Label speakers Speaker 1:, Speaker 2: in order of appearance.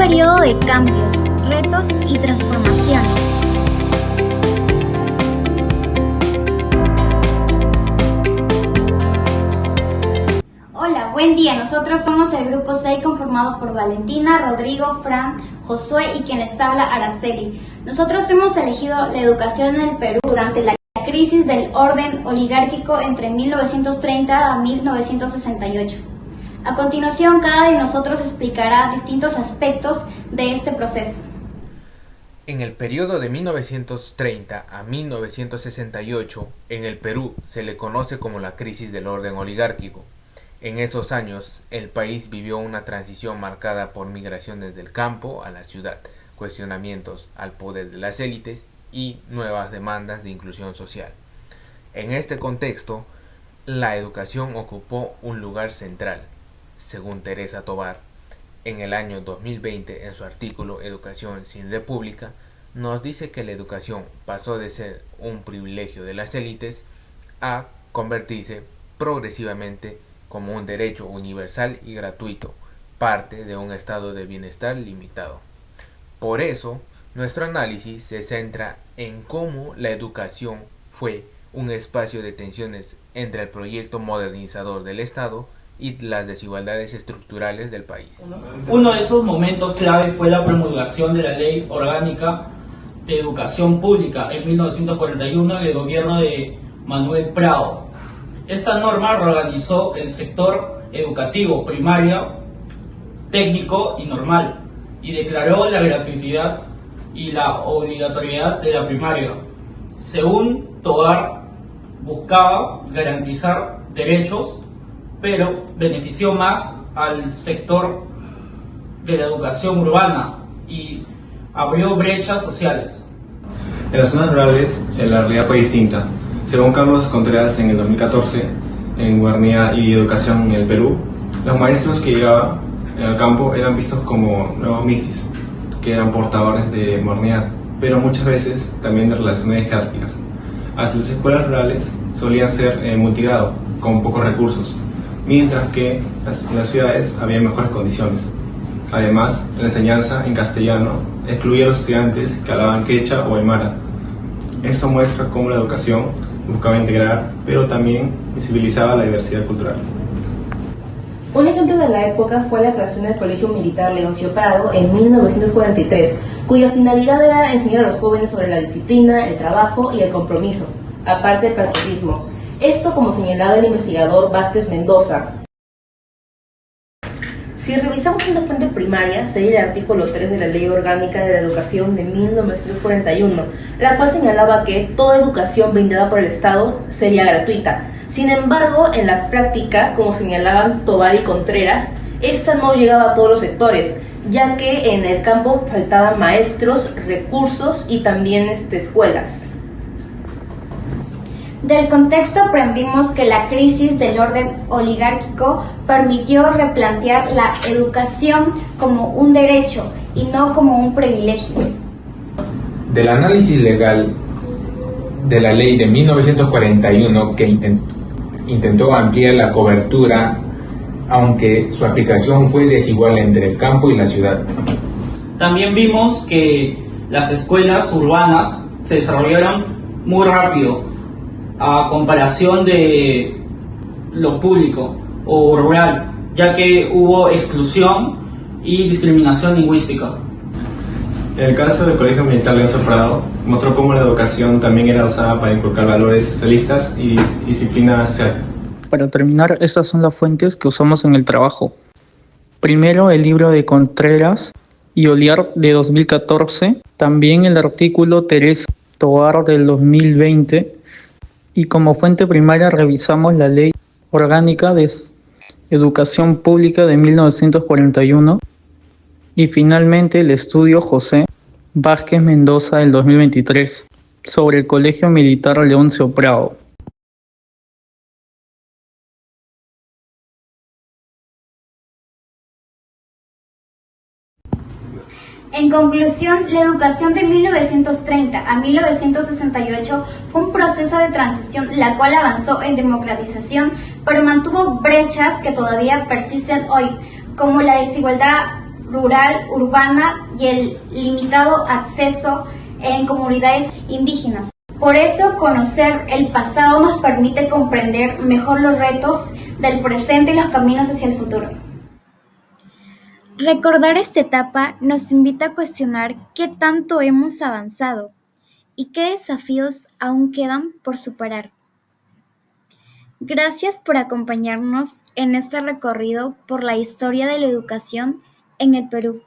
Speaker 1: periodo de cambios, retos y transformaciones. Hola, buen día. Nosotros somos el grupo 6 conformado por Valentina, Rodrigo, Fran, Josué y quien les habla, Araceli. Nosotros hemos elegido la educación en el Perú durante la crisis del orden oligárquico entre 1930 a 1968. A continuación, cada de nosotros explicará distintos aspectos de este proceso.
Speaker 2: En el periodo de 1930 a 1968, en el Perú se le conoce como la crisis del orden oligárquico. En esos años, el país vivió una transición marcada por migraciones del campo a la ciudad, cuestionamientos al poder de las élites y nuevas demandas de inclusión social. En este contexto, la educación ocupó un lugar central. Según Teresa Tobar, en el año 2020, en su artículo Educación sin República, nos dice que la educación pasó de ser un privilegio de las élites a convertirse progresivamente como un derecho universal y gratuito, parte de un estado de bienestar limitado. Por eso, nuestro análisis se centra en cómo la educación fue un espacio de tensiones entre el proyecto modernizador del Estado y las desigualdades estructurales del país.
Speaker 3: Uno de esos momentos clave fue la promulgación de la Ley Orgánica de Educación Pública en 1941 en el gobierno de Manuel Prado. Esta norma reorganizó el sector educativo primario, técnico y normal y declaró la gratuidad y la obligatoriedad de la primaria. Según Tobar, buscaba garantizar derechos, pero benefició más al sector de la educación urbana y abrió brechas sociales.
Speaker 4: En las zonas rurales, la realidad fue distinta. Según Carlos Contreras, en el 2014, en Guardia y Educación en el Perú, los maestros que llegaban al campo eran vistos como nuevos mistis, que eran portadores de modernidad, pero muchas veces también de relaciones jerárquicas. Las escuelas rurales solían ser multigrado, con pocos recursos, mientras que en las ciudades había mejores condiciones. Además, la enseñanza en castellano excluía a los estudiantes que hablaban quechua o aymara. Esto muestra cómo la educación buscaba integrar, pero también visibilizaba la diversidad cultural.
Speaker 5: Un ejemplo de la época fue la creación del Colegio Militar Leoncio Prado en 1943, cuya finalidad era enseñar a los jóvenes sobre la disciplina, el trabajo y el compromiso, aparte del patriotismo. Esto, como señalaba el investigador Vázquez Mendoza. Si revisamos una fuente primaria, sería el artículo 3 de la Ley Orgánica de la Educación de 1941, la cual señalaba que toda educación brindada por el Estado sería gratuita. Sin embargo, en la práctica, como señalaban Tobar y Contreras, esta no llegaba a todos los sectores, ya que en el campo faltaban maestros, recursos y también escuelas.
Speaker 1: Del contexto aprendimos que la crisis del orden oligárquico permitió replantear la educación como un derecho y no como un privilegio.
Speaker 6: Del análisis legal de la ley de 1941 que intentó ampliar la cobertura, aunque su aplicación fue desigual entre el campo y la ciudad.
Speaker 3: También vimos que las escuelas urbanas se desarrollaron muy rápido a comparación de lo público o rural, ya que hubo exclusión y discriminación lingüística.
Speaker 4: El caso del Colegio Militar Leoncio Prado mostró cómo la educación también era usada para inculcar valores socialistas y disciplina social.
Speaker 7: Para terminar, estas son las fuentes que usamos en el trabajo. Primero, el libro de Contreras y Oliar de 2014, también el artículo Teresa Tobar del 2020, y como fuente primaria revisamos la Ley Orgánica de Educación Pública de 1941 y finalmente el estudio José Vázquez Mendoza del 2023 sobre el Colegio Militar Leoncio Prado.
Speaker 1: En conclusión, la educación de 1930 a 1968 fue un proceso de transición la cual avanzó en democratización, pero mantuvo brechas que todavía persisten hoy, como la desigualdad rural, urbana y el limitado acceso en comunidades indígenas. Por eso, conocer el pasado nos permite comprender mejor los retos del presente y los caminos hacia el futuro.
Speaker 8: Recordar esta etapa nos invita a cuestionar qué tanto hemos avanzado y qué desafíos aún quedan por superar. Gracias por acompañarnos en este recorrido por la historia de la educación en el Perú.